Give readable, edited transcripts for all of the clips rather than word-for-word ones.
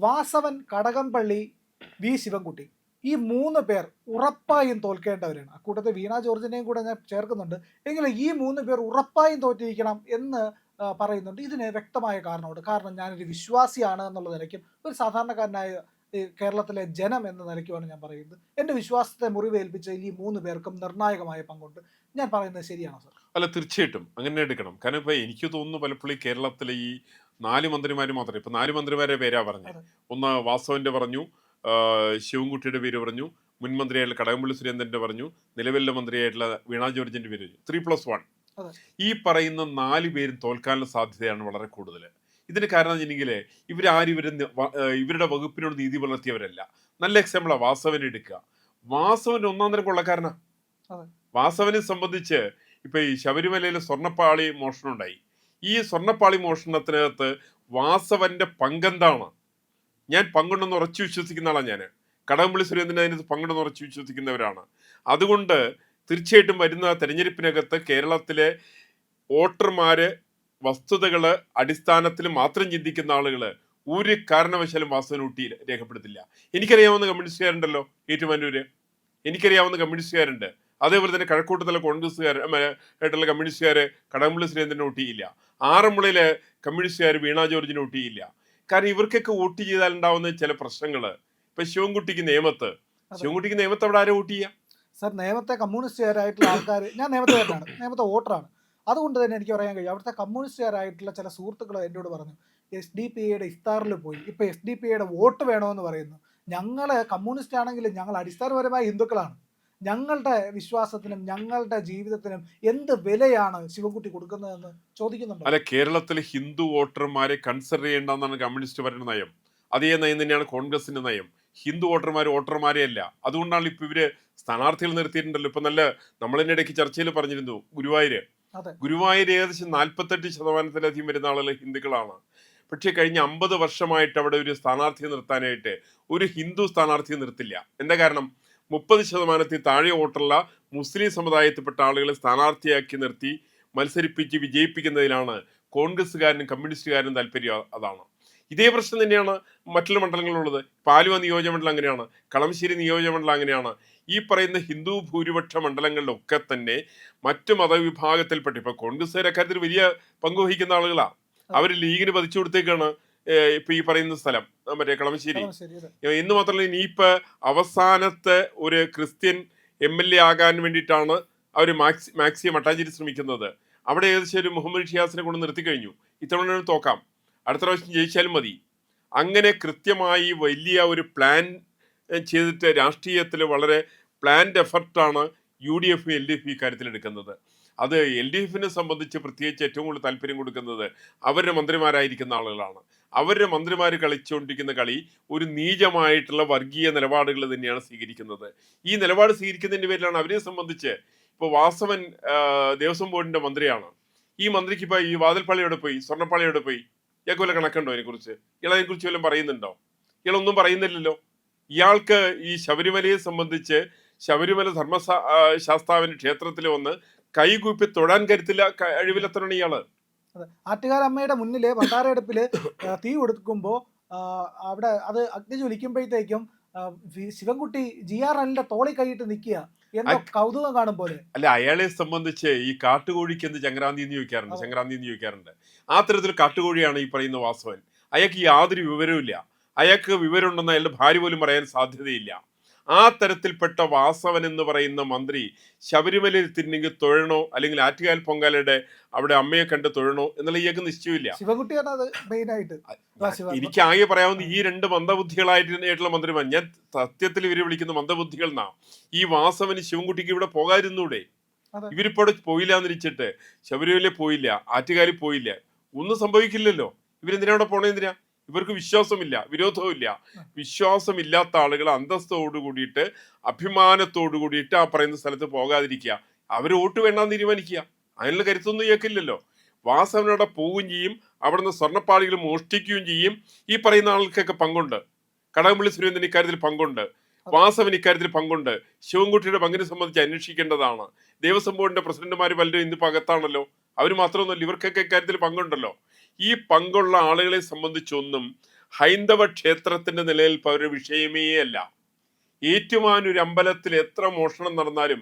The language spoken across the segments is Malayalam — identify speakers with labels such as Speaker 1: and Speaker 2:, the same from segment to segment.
Speaker 1: വാസവൻ, കടകംപള്ളി, വി ശിവൻകുട്ടി ഈ 3 പേർ ഉറപ്പായും തോൽക്കേണ്ടവരാണ്. അക്കൂട്ടത്തിൽ വീണ ജോർജിനെയും കൂടെ ഞാൻ ചേർക്കുന്നുണ്ട്. എങ്കിലും ഈ 3 പേർ ഉറപ്പായും തോറ്റിരിക്കണം എന്ന് പറയുന്നുണ്ട്. ഇതിന് വ്യക്തമായ കാരണമുണ്ട്. കാരണം ഞാനൊരു വിശ്വാസിയാണ് എന്നുള്ള നിലയ്ക്കും ഒരു സാധാരണക്കാരനായ ഈ കേരളത്തിലെ ജനം എന്ന നിലയ്ക്കുമാണ് ഞാൻ പറയുന്നത്. എൻ്റെ വിശ്വാസത്തെ മുറിവേൽപ്പിച്ചതിൽ ഈ 3 പേർക്കും നിർണായകമായ പങ്കുണ്ട്. ഞാൻ പറയുന്നത് ശരിയാണോ സർ?
Speaker 2: അല്ല, തീർച്ചയായിട്ടും അങ്ങനെ എടുക്കണം. കാരണം ഇപ്പൊ എനിക്ക് തോന്നുന്നു പലപ്പോഴും ഈ കേരളത്തിലെ ഈ 4 മന്ത്രിമാര് മാത്രമേ, ഇപ്പൊ 4 മന്ത്രിമാരെ പേരാ പറഞ്ഞത്.
Speaker 1: അതെ.
Speaker 2: ഒന്ന് വാസവന്റെ പറഞ്ഞു, ശിവൻകുട്ടിയുടെ പേര് പറഞ്ഞു, മുൻ മന്ത്രിയായിട്ടുള്ള കടകംപള്ളി സുരേന്ദ്രന്റെ പറഞ്ഞു, നിലവിലെ മന്ത്രിയായിട്ടുള്ള വീണ ജോർജിന്റെ പേര് പറഞ്ഞു. 3+1.
Speaker 1: അതെ.
Speaker 2: ഈ പറയുന്ന 4 പേരും തോൽക്കാനുള്ള സാധ്യതയാണ് വളരെ കൂടുതൽ. ഇതിന് കാരണം വെച്ചിട്ടുണ്ടെങ്കിൽ ഇവരാരും ഇവരുടെ വകുപ്പിനോട് നീതി പുലർത്തിയവരല്ല. നല്ല എക്സാമ്പിളാ വാസവൻ എടുക്കുക. വാസവൻ ഒന്നാം തരം കൊള്ളക്കാരനാ.
Speaker 1: അതെ.
Speaker 2: വാസവനെ സംബന്ധിച്ച് ഇപ്പൊ ഈ ശബരിമലയിൽ സ്വർണ്ണപ്പാളി മോഷണം ഉണ്ടായി. ഈ സ്വർണ്ണപ്പാളി മോഷണത്തിനകത്ത് വാസവന്റെ പങ്കെന്താണ്? ഞാൻ പങ്കുണ്ടെന്ന് ഉറച്ചു വിശ്വസിക്കുന്ന ആളാണ്. ഞാൻ കടകംപള്ളി സുരേന്ദ്രൻ അതിനകത്ത് പങ്കുണ്ടെന്ന് ഉറച്ചു വിശ്വസിക്കുന്നവരാണ്. അതുകൊണ്ട് തീർച്ചയായിട്ടും വരുന്ന തെരഞ്ഞെടുപ്പിനകത്ത് കേരളത്തിലെ വോട്ടർമാര് വസ്തുതകള് അടിസ്ഥാനത്തിൽ മാത്രം ചിന്തിക്കുന്ന ആളുകള് ഒരു കാരണവശാലും വാസവൻ ഊട്ടി രേഖപ്പെടുത്തില്ല. എനിക്കറിയാവുന്ന കമ്മ്യൂണിസ്റ്റുകാരുണ്ടല്ലോ ഏറ്റുമാനൂര്, എനിക്കറിയാവുന്ന കമ്മ്യൂണിസ്റ്റുകാരുണ്ട്. അതേപോലെ തന്നെ കഴക്കൂട്ടത്തിലെ ആയിട്ടുള്ള കമ്മ്യൂണിസ്റ്റുകാർ കടകംപള്ളി സുരേന്ദ്രനെ വോട്ടിയില്ല. ആറന്മുളയിലെ കമ്മ്യൂണിസ്റ്റുകാർ വീണ ജോർജിനെ വോട്ടിയില്ല. കാരണം ഇവർക്കൊക്കെ വോട്ട് ചെയ്താൽ ഉണ്ടാവുന്ന ചില പ്രശ്നങ്ങള്. ഇപ്പൊ ശിവൻകുട്ടിക്ക് നേമത്ത് അവിടെ ആരെ വോട്ട് ചെയ്യുക?
Speaker 1: സർ, നേമത്തെ കമ്മ്യൂണിസ്റ്റുകാരായിട്ടുള്ള ആൾക്കാർ, ഞാൻ നേമത്തുകാരനാണ്, നേമത്തെ വോട്ടറാണ്. അതുകൊണ്ട് തന്നെ എനിക്ക് പറയാൻ കഴിയും, അവിടുത്തെ കമ്മ്യൂണിസ്റ്റുകാരായിട്ടുള്ള ചില സുഹൃത്തുക്കൾ എന്നോട് പറഞ്ഞു, SDP ഇഫ്താറിൽ പോയി ഇപ്പൊ SDP വോട്ട് വേണമെന്ന് പറയുന്നു. ഞങ്ങൾ കമ്മ്യൂണിസ്റ്റ് ആണെങ്കിലും ഞങ്ങൾ അടിസ്ഥാനപരമായ ഹിന്ദുക്കളാണ്. ഞങ്ങളുടെ വിശ്വാസത്തിനും ഞങ്ങളുടെ ജീവിതത്തിനും എന്ത് വിലയാണ് ശിവൻകുട്ടി കൊടുക്കുന്നതെന്ന് ചോദിക്കുന്നുണ്ടോ?
Speaker 2: അല്ല, കേരളത്തിലെ ഹിന്ദു വോട്ടർമാരെ കൺസിഡർ ചെയ്യേണ്ടെന്നാണ് കമ്മ്യൂണിസ്റ്റ് പറയുന്ന നയം. അതേ നയം തന്നെയാണ് കോൺഗ്രസിന്റെ നയം. ഹിന്ദു വോട്ടർമാരെ അല്ല. അതുകൊണ്ടാണ് ഇപ്പൊ ഇവര് സ്ഥാനാർത്ഥികൾ നിർത്തിയിട്ടുണ്ടല്ലോ. ഇപ്പൊ നമ്മൾ തന്നെ ഇടയ്ക്ക് ചർച്ചയിൽ പറഞ്ഞിരുന്നു, ഗുരുവായൂർ ഏകദേശം 48% വരുന്ന ആളുകൾ ഹിന്ദുക്കളാണ്. പക്ഷേ കഴിഞ്ഞ 50 വർഷമായിട്ട് അവിടെ ഒരു സ്ഥാനാർത്ഥിയെ നിർത്താനായിട്ട് ഒരു ഹിന്ദു സ്ഥാനാർത്ഥിയെ നിർത്തില്ല. എന്താ കാരണം? 30% താഴെ വോട്ടുള്ള മുസ്ലിം സമുദായത്തിൽപ്പെട്ട ആളുകളെ സ്ഥാനാർത്ഥിയാക്കി നിർത്തി മത്സരിപ്പിച്ച് വിജയിപ്പിക്കുന്നതിലാണ് കോൺഗ്രസ്സുകാരനും കമ്മ്യൂണിസ്റ്റുകാരനും താല്പര്യം. അതാണ്. ഇതേ പ്രശ്നം തന്നെയാണ് മറ്റുള്ള മണ്ഡലങ്ങളിലുള്ളത്. ആലുവ നിയോജകമണ്ഡലം അങ്ങനെയാണ്, കളമശ്ശേരി നിയോജകമണ്ഡലം അങ്ങനെയാണ്. ഈ പറയുന്ന ഹിന്ദു ഭൂരിപക്ഷ മണ്ഡലങ്ങളിലൊക്കെ തന്നെ മറ്റു മതവിഭാഗത്തിൽപ്പെട്ട, ഇപ്പൊ കോൺഗ്രസ്സുകാർ അക്കാര്യത്തിൽ വലിയ പങ്കുവഹിക്കുന്ന ആളുകളാണ്. അവർ ലീഗിന് പതിച്ചു കൊടുത്തേക്കാണ് ഇപ്പൊ ഈ പറയുന്ന സ്ഥലം, മറ്റേ കളമശ്ശേരി. എന്ന് മാത്രമല്ല, ഇനിയിപ്പോ അവസാനത്തെ ഒരു ക്രിസ്ത്യൻ MLA ആകാൻ വേണ്ടിയിട്ടാണ് അവർ മാക്സിയെ മട്ടാഞ്ചേരി ശ്രമിക്കുന്നത്. അവിടെ ഏകദേശം ഒരു മുഹമ്മദ് ഷിയാസിനെ കൊണ്ട് നിർത്തി കഴിഞ്ഞു. ഇത്തവണ തോക്കാം, അടുത്ത പ്രാവശ്യം ജയിച്ചാലും മതി. അങ്ങനെ കൃത്യമായി വലിയ ഒരു പ്ലാൻ ചെയ്തിട്ട് രാഷ്ട്രീയത്തിൽ വളരെ പ്ലാൻഡ് എഫർട്ടാണ് UDF LDF ഇക്കാര്യത്തിൽ എടുക്കുന്നത്. അത് LDFിനെ സംബന്ധിച്ച് പ്രത്യേകിച്ച് ഏറ്റവും കൂടുതൽ താല്പര്യം കൊടുക്കുന്നത് അവരുടെ മന്ത്രിമാരായിരിക്കുന്ന ആളുകളാണ്. അവരുടെ മന്ത്രിമാർ കളിച്ചുകൊണ്ടിരിക്കുന്ന കളി ഒരു നീചമായിട്ടുള്ള വർഗീയ നിലപാടുകൾ തന്നെയാണ് സ്വീകരിക്കുന്നത്. ഈ നിലപാട് സ്വീകരിക്കുന്നതിന്റെ പേരിലാണ് അവരെ സംബന്ധിച്ച് ഇപ്പോൾ വാസവൻ ദേവസ്വം ബോർഡിന്റെ മന്ത്രിയാണ്. ഈ മന്ത്രിക്ക് ഇപ്പൊ ഈ വാതിൽപ്പാളിയോടെ പോയി, സ്വർണ്ണപ്പാളിയോടെ പോയി, ഇയാൾക്ക് വല്ല കണക്കുണ്ടോ അതിനെക്കുറിച്ച്? ഇയാളതിനെക്കുറിച്ച് വല്ലതും പറയുന്നുണ്ടോ? ഇയാളൊന്നും പറയുന്നില്ലല്ലോ. ഇയാൾക്ക് ഈ ശബരിമലയെ സംബന്ധിച്ച് ശബരിമല ശാസ്താവിന്റെ ക്ഷേത്രത്തിൽ വന്ന് കൈകൂപ്പി തൊഴാൻ കരുത്തില്ല, കഴിവിലെത്തണം ഇയാള്.
Speaker 1: ആറ്റുകാലമ്മയുടെ മുന്നില് ഭണ്ഡാരടുപ്പില് തീ കൊടുക്കുമ്പോ അവിടെ അത് അഗ്നി ജ്വലിക്കുമ്പോഴത്തേക്കും ശിവൻകുട്ടി GRLന്റെ തോളി കൈയിട്ട് നിൽക്കുക, എന്തോ കൗതുകം കാണും പോലെ.
Speaker 2: അല്ല, അയാളെ സംബന്ധിച്ച് ഈ കാട്ടുകോഴിക്ക് എന്ത് സംക്രാന്തി എന്ന് ചോദിക്കാറുണ്ട്. ആ തരത്തിൽ കാട്ടുകോഴിയാണ് ഈ പറയുന്ന വാസവൻ. അയാൾക്ക് യാതൊരു വിവരവുമില്ല. അയാൾക്ക് വിവരമുണ്ടെന്ന് അയാളുടെ ഭാര്യ പോലും പറയാൻ സാധ്യതയില്ല. ആ തരത്തിൽപ്പെട്ട വാസവൻ എന്ന് പറയുന്ന മന്ത്രി ശബരിമലയിൽ തിരിഞ്ഞെങ്കിൽ തൊഴണോ, അല്ലെങ്കിൽ ആറ്റുകാൽ പൊങ്കാലയുടെ അവിടെ അമ്മയെ കണ്ട് തൊഴണോ എന്നുള്ള ഇയാൾക്ക് നിശ്ചയമില്ല. എനിക്ക് ആകെ പറയാവുന്ന ഈ 2 മന്ദബുദ്ധികളായിട്ടുള്ള മന്ത്രിമാർ, ഞാൻ സത്യത്തിൽ ഇവരെ വിളിക്കുന്ന മന്ദബുദ്ധികൾ എന്നാ. ഈ വാസവന് ശിവൻകുട്ടിക്ക് ഇവിടെ പോകാതിരുന്നൂടെ? ഇവരിപ്പോ അവിടെ പോയില്ല എന്നിരിച്ചിട്ട് ശബരിമലയിൽ പോയില്ല, ആറ്റുകാലിൽ പോയില്ല, ഒന്നും സംഭവിക്കില്ലല്ലോ. ഇവരെന്തിനാ അവിടെ പോണേന്തിനാ? ഇവർക്ക് വിശ്വാസമില്ല, വിരോധവുമില്ല. വിശ്വാസമില്ലാത്ത ആളുകൾ അന്തസ്തോടു കൂടിയിട്ട് അഭിമാനത്തോടു കൂടിയിട്ട് ആ പറയുന്ന സ്ഥലത്ത് പോകാതിരിക്കുക, അവർ വോട്ട് വേണ്ടാന്ന് തീരുമാനിക്കുക. അതിനുള്ള കരുത്തൊന്നും ഇയാൾക്കില്ലല്ലോ. വാസവനോടെ പോവുകയും ചെയ്യും, അവിടുന്ന് സ്വർണ്ണപ്പാളികൾ മോഷ്ടിക്കുകയും ചെയ്യും. ഈ പറയുന്ന ആൾക്കൊക്കെ പങ്കുണ്ട്. കടകംപള്ളി സുരേന്ദ്രൻ ഇക്കാര്യത്തിൽ പങ്കുണ്ട്, വാസവൻ ഇക്കാര്യത്തിൽ പങ്കുണ്ട്. ശിവൻകുട്ടിയുടെ പങ്കിനെ സംബന്ധിച്ച് അന്വേഷിക്കേണ്ടതാണ്. ദേവസ്വം ബോർഡിന്റെ പ്രസിഡന്റുമാർ പലരും ഇന്നിപ്പോൾ അകത്താണല്ലോ. അവർ മാത്രമൊന്നുമല്ല, ഇവർക്കൊക്കെ ഇക്കാര്യത്തിൽ പങ്കുണ്ടല്ലോ. ഈ പങ്കുള്ള ആളുകളെ സംബന്ധിച്ചൊന്നും ഹൈന്ദവ ക്ഷേത്രത്തിന്റെ നിലനിൽപ്പ് അവരുടെ വിഷയമേ അല്ല. ഏറ്റുമാനൂർ അമ്പലത്തിൽ എത്ര മോഷണം നടന്നാലും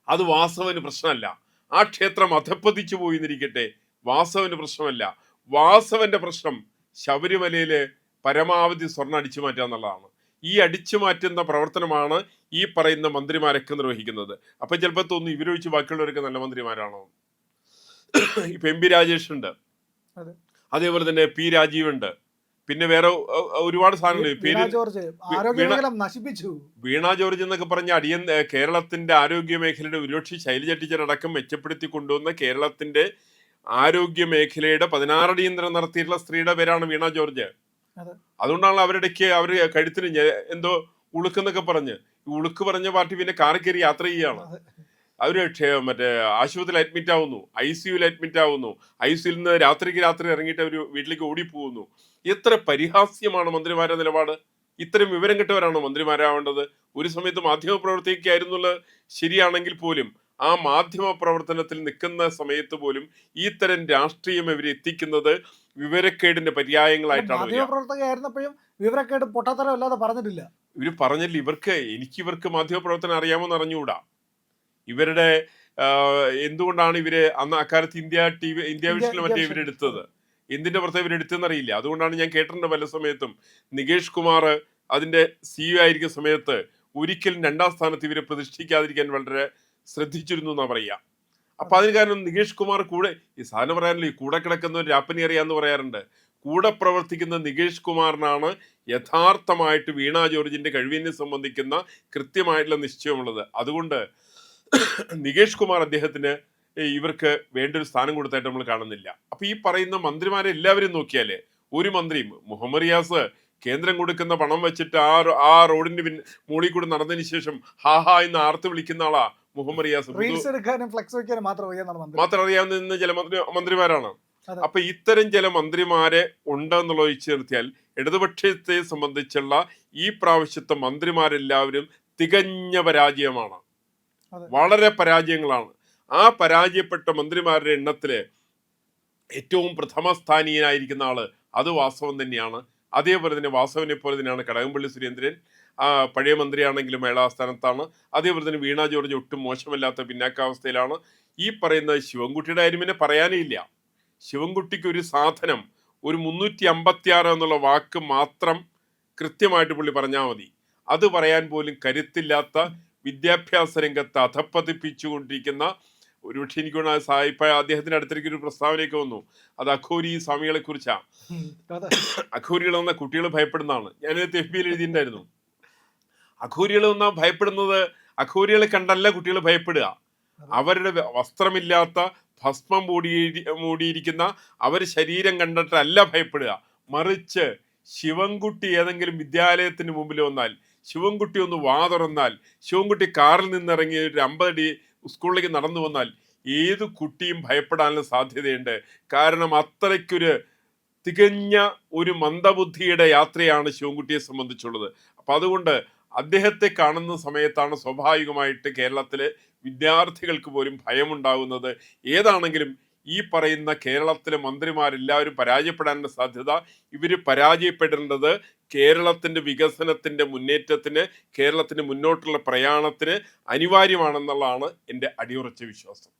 Speaker 2: അത് വാസവന് പ്രശ്നമല്ല. ആ ക്ഷേത്രം അധപ്പതിച്ചു പോയി എന്നിരിക്കട്ടെ, വാസവന് പ്രശ്നമല്ല. വാസവന്റെ പ്രശ്നം ശബരിമലയില് പരമാവധി സ്വർണ്ണം അടിച്ചു മാറ്റുക എന്നുള്ളതാണ്. ഈ അടിച്ചു മാറ്റുന്ന പ്രവർത്തനമാണ് ഈ പറയുന്ന മന്ത്രിമാരൊക്കെ നിർവഹിക്കുന്നത്. അപ്പൊ ചിലപ്പോൾ തോന്നുന്നു ഇവരൊഴിച്ച് ബാക്കിയുള്ളവരൊക്കെ നല്ല മന്ത്രിമാരാണോ. ഇപ്പൊ എം പി രാജേഷ് ഉണ്ട്,
Speaker 1: അതെ.
Speaker 2: അതേപോലെ തന്നെ പി രാജീവ് ഉണ്ട്, പിന്നെ വേറെ ഒരുപാട് സാധനങ്ങൾ.
Speaker 1: വീണ ജോർജ് ആരോഗ്യ മേഖല നശിപ്പിച്ചു.
Speaker 2: വീണ ജോർജ് എന്നൊക്കെ പറഞ്ഞ കേരളത്തിന്റെ ആരോഗ്യ മേഖലയുടെ ഒരുപക്ഷെ ശൈലജ ടീച്ചറടക്കം മെച്ചപ്പെടുത്തി കൊണ്ടുവന്ന കേരളത്തിന്റെ ആരോഗ്യ മേഖലയുടെ 16 അടിയന്തരം നടത്തിയിട്ടുള്ള സ്ത്രീയുടെ പേരാണ് വീണ ജോർജ്.
Speaker 1: അതെ.
Speaker 2: അതുകൊണ്ടാണ് അവരുടെക്ക് അവര് കഴുത്തിന് എന്തോ ഉളുക്കെന്നൊക്കെ പറഞ്ഞ്, ഈ ഉളുക്ക് പറഞ്ഞ പാർട്ടി പിന്നെ കാറി കയറി യാത്ര ചെയ്യുകയാണ്. അവര് മറ്റേ ആശുപത്രിയിൽ അഡ്മിറ്റ് ആവുന്നു, ICUയിൽ അഡ്മിറ്റ് ആവുന്നു, ICUയിൽ നിന്ന് രാത്രി ഇറങ്ങിയിട്ട് അവർ വീട്ടിലേക്ക് ഓടിപ്പോകുന്നു. എത്ര പരിഹാസ്യമാണ് മന്ത്രിമാരുടെ നിലപാട്. ഇത്തരം വിവരം കെട്ടവരാണോ മന്ത്രിമാരാവേണ്ടത്? ഒരു സമയത്ത് മാധ്യമ പ്രവർത്തകയായിരുന്നുള്ളത് ശരിയാണെങ്കിൽ പോലും ആ മാധ്യമ പ്രവർത്തനത്തിൽ നിൽക്കുന്ന സമയത്ത് പോലും ഈ തരം രാഷ്ട്രീയം ഇവർ എത്തിക്കുന്നത് വിവരക്കേടിന്റെ പര്യായങ്ങളായിട്ടാണ്.
Speaker 1: മാധ്യമപ്രവർത്തകയായിരുന്നപ്പോഴും വിവരക്കേട് പൊട്ടത്തരം അല്ലാതെ പറഞ്ഞിട്ടില്ല.
Speaker 2: ഇവര് പറഞ്ഞില്ല. ഇവർക്ക് മാധ്യമ പ്രവർത്തനം അറിയാമോന്ന് അറിഞ്ഞുകൂടാ. ഇവരുടെ എന്തുകൊണ്ടാണ് ഇവര് അന്ന് അക്കാലത്ത് ഇന്ത്യ വിഷനിൽ മറ്റേ ഇവരെടുത്തത്, എന്തിന്റെ പുറത്തെ ഇവരെടുത്തെന്നറിയില്ല. അതുകൊണ്ടാണ് ഞാൻ കേട്ടിട്ടുണ്ട് പല സമയത്തും നികേഷ് കുമാർ അതിന്റെ CEO ആയിരിക്കുന്ന സമയത്ത് ഒരിക്കലും 2ാം സ്ഥാനത്ത് ഇവരെ പ്രതിഷ്ഠിക്കാതിരിക്കാൻ വളരെ ശ്രദ്ധിച്ചിരുന്നു എന്നാ പറയാ. അപ്പൊ അതിന് കാരണം നികേഷ് കുമാർ കൂടെ, ഈ സാധനം പറയാനല്ലോ, ഈ കൂടെ കിടക്കുന്ന രാപ്പനി അറിയാന്ന് പറയാറുണ്ട്. കൂടെ പ്രവർത്തിക്കുന്ന നികേഷ് കുമാറിനാണ് യഥാർത്ഥമായിട്ട് വീണ ജോർജിന്റെ കഴിവിനെ സംബന്ധിക്കുന്ന കൃത്യമായിട്ടുള്ള നിശ്ചയമുള്ളത്. അതുകൊണ്ട് നികേഷ് കുമാർ അദ്ദേഹത്തിന് ഇവർക്ക് വേണ്ട ഒരു സ്ഥാനം കൊടുത്തായിട്ട് നമ്മൾ കാണുന്നില്ല. അപ്പൊ ഈ പറയുന്ന മന്ത്രിമാരെ എല്ലാവരും നോക്കിയാല് ഒരു മന്ത്രിയും, മുഹമ്മദ് റിയാസ് കേന്ദ്രം കൊടുക്കുന്ന പണം വെച്ചിട്ട് ആ റോഡിന്റെ മുകളിൽ കൂടെ നടന്നതിന് ശേഷം ഹാ എന്ന് ആർത്ത് വിളിക്കുന്ന ആളാ മുഹമ്മദ് റിയാസ്. മാത്രം അറിയാവുന്ന ചില മന്ത്രിമാരാണ്. അപ്പൊ ഇത്തരം ചില മന്ത്രിമാരെ ഉണ്ടെന്നുള്ളത് ഒഴിച്ചു നിർത്തിയാൽ ഇടതുപക്ഷത്തെ സംബന്ധിച്ചുള്ള ഈ പ്രാവശ്യത്തെ മന്ത്രിമാരെല്ലാവരും തികഞ്ഞ പരാജയമാണ്, വളരെ പരാജയങ്ങളാണ്. ആ പരാജയപ്പെട്ട മന്ത്രിമാരുടെ എണ്ണത്തില് ഏറ്റവും പ്രഥമ സ്ഥാനീയനായിരിക്കുന്ന ആള് അത് വാസവൻ തന്നെയാണ്. അതേപോലെ തന്നെ വാസവനെ പോലെ തന്നെയാണ് കടകംപള്ളി സുരേന്ദ്രൻ, പഴയ മന്ത്രിയാണെങ്കിലും അയാൾ ആ സ്ഥാനത്താണ്. അതേപോലെ തന്നെ വീണ ജോർജ് ഒട്ടും മോശമല്ലാത്ത പിന്നാക്കാവസ്ഥയിലാണ്. ഈ പറയുന്ന ശിവൻകുട്ടിയുടെ കാര്യം പിന്നെ പറയാനേ ഇല്ല. ശിവൻകുട്ടിക്ക് ഒരു സാധനം, ഒരു 356 എന്നുള്ള വാക്ക് മാത്രം കൃത്യമായിട്ട് പുള്ളി പറഞ്ഞാൽ മതി. അത് പറയാൻ പോലും കരുത്തില്ലാത്ത, വിദ്യാഭ്യാസ രംഗത്ത് അധപ്പതിപ്പിച്ചുകൊണ്ടിരിക്കുന്ന, ഒരുപക്ഷെ എനിക്ക് സായിപ്പ അദ്ദേഹത്തിന്റെ അടുത്തേക്ക് ഒരു പ്രസ്താവനയൊക്കെ വന്നു. അത് അഘോരി സ്വാമികളെ കുറിച്ചാ. അഘോരികൾ വന്ന കുട്ടികൾ ഭയപ്പെടുന്നതാണ്. ഞാനത് FBയിൽ എഴുതിയിട്ടുണ്ടായിരുന്നു. അഘോരികൾ വന്നാൽ ഭയപ്പെടുന്നത്, അഘോരികളെ കണ്ടല്ല കുട്ടികൾ ഭയപ്പെടുക, അവരുടെ വസ്ത്രമില്ലാത്ത ഭസ്മം മൂടിയിരിക്കുന്ന അവര് ശരീരം കണ്ടിട്ടല്ല ഭയപ്പെടുക. മറിച്ച് ശിവൻകുട്ടി ഏതെങ്കിലും വിദ്യാലയത്തിന് മുമ്പിൽ വന്നാൽ, ശിവൻകുട്ടി ഒന്ന് തുറന്നാൽ, ശിവൻകുട്ടി കാറിൽ നിന്നിറങ്ങി ഒരു 50 അടി സ്കൂളിലേക്ക് നടന്നു വന്നാൽ ഏത് കുട്ടിയും ഭയപ്പെടാനുള്ള സാധ്യതയുണ്ട്. കാരണം അത്രയ്ക്കൊരു തികഞ്ഞ ഒരു മന്ദബുദ്ധിയുടെ യാത്രയാണ് ശിവൻകുട്ടിയെ സംബന്ധിച്ചുള്ളത്. അപ്പൊ അതുകൊണ്ട് അദ്ദേഹത്തെ കാണുന്ന സമയത്താണ് സ്വാഭാവികമായിട്ട് കേരളത്തിലെ വിദ്യാർത്ഥികൾക്ക് പോലും ഭയമുണ്ടാകുന്നത്. ഏതാണെങ്കിലും ഈ പറയുന്ന കേരളത്തിലെ മന്ത്രിമാരെല്ലാവരും പരാജയപ്പെടാനുള്ള സാധ്യത, ഇവര് പരാജയപ്പെടേണ്ടത് കേരളത്തിന്റെ വികസനത്തിന്റെ മുന്നേറ്റത്തിന്, കേരളത്തിന്റെ മുന്നോട്ടുള്ള പ്രയാണത്തിന് അനിവാര്യമാണെന്നുള്ളതാണ് എൻ്റെ അടിയുറച്ച വിശ്വാസം.